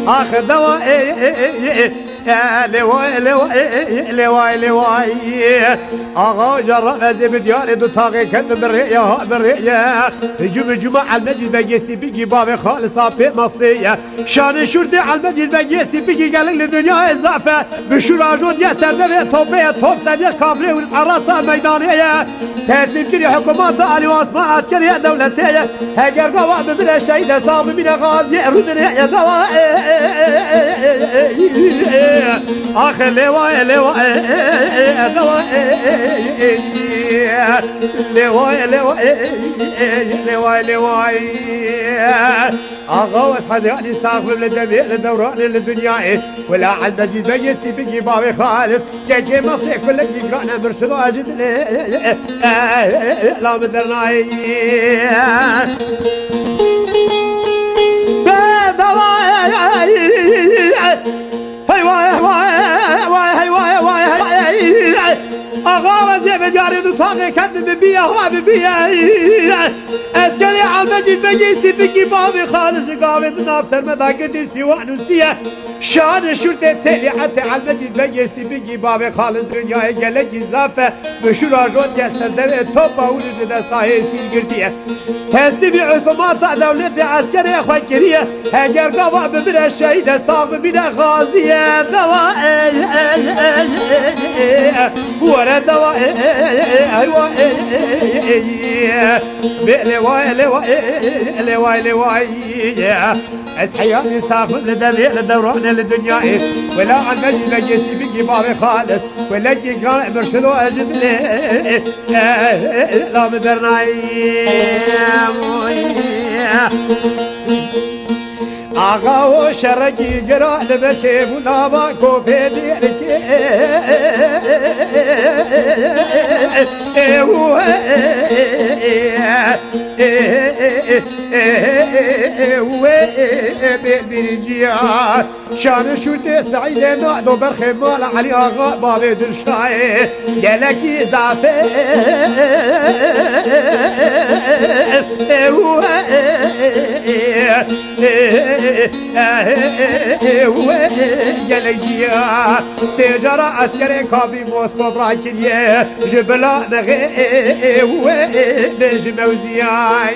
آخر دوا لواي لواي لواي لواي آغا جرب ازي بدياري دو طاقي كند بالرئية بالرئية هجوم الجمعة المجد بجيسي بيجي بابي خالصة في مصرية شان شرطي على المجد بجيسي بيجي قالك للدنيا إضافة بشور عجود يسر نبي طوبية طوب ثانية كابري والحراسة ميدانية تسليم كري حكومات علي واسماء عسكرية دولتية هاجر قوام من الشهيدة صاب من غازي رودنية دواء آخر لواء لواء لواء لواء لواء لواء أغوص حد يعني ساقف للدميع للدوران للدنيا ولا عند مجيد بيسي بيجي بابي خالص جاكي مصيح كل جيقرانا مرشدو أجد لا مدرناي أغاوة زي بجاري دوطاقي كدب ببيا هوا ببيا أسكالي عالمجيد بجيسي بكي بابي خالص قاوة نافسر مداقتي سيوان وسيا شان شرطة تالي حتى عالمجيد بجيسي بكي بابي خالص دنياي قلقي زافة بشور عجوت يسر دوي توبا ولد دستاهي سين قردية تسليمي عثمات دولتي عسكري اخوان كريه هاجر قوة بمن الشهيد استاغ من غازية دواء ورا دواء لواء لواء لواء لواء اسحياني ساق من الدميع للدوران للدنيا ولا عن مجد بجيسي بيجي بابي خالص ولا جيقان مرشدو اجد لا مدرناي آقا و شرقی گرا لبشه بولابا کوفه دیرکی برجيا شان شرطة سعيدة نادو برخي مال علي آغا بابي درشاي قالكي زعفة قالكي سيجارة عسكري كابي موسكو براكينيه جبلا نغي بجموزياي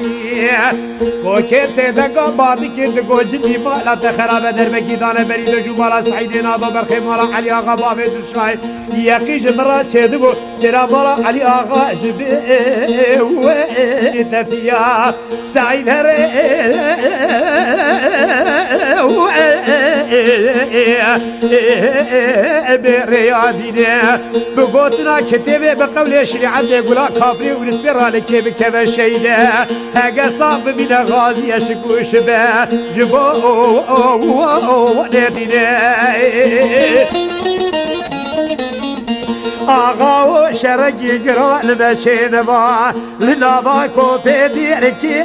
وكيف سيدقا بعضي كيف جدي مالا تخرابة دربكي دانا بري بجو مالا سعيدين آضو برخي مالا علي آغا بابي درشاي يقي جمرا چهدبو جرا مالا علي آغا جبي تفيا سعيد هري بريادينا بقوتنا كتبه بقول شريعة يقولا كافري ونسبر على كيف كيف الشيدة هاقر صاحب من غازي شكو شبه جبو ونادينا آغا و شرقی گرا لبشین با لنابا کوپی دیرکی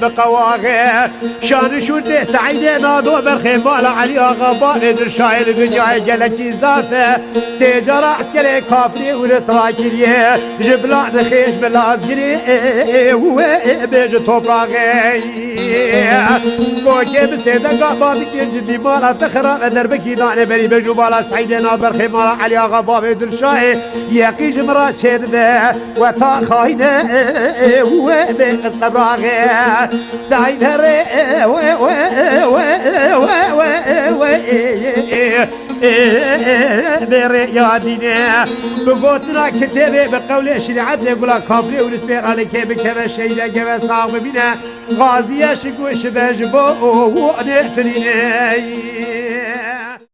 بقواغي شان شرطة سعيدة نادو برخيمال علي آغا بابي درشاي لدنيا جلكي زافة سيجارة عسكري كافري ونسراكيليه جبلا نخيش بالعسكري بيج توبراغي كوكي بسيدة بابي جدي مالا تخرا دربكي داني بري بيجو بالا سعيدة نادو برخيمال علي آغا بابي درشاي يقي جمرات شربه وتا خاينه بقصبراغي سعيد هري بريادينا بقوتنا كتابي بقول شريعت يقول كافري ونسبير على كيف كيف الشيء كيف صاغ بينا غازية شكو شبه جبو ونقتلينا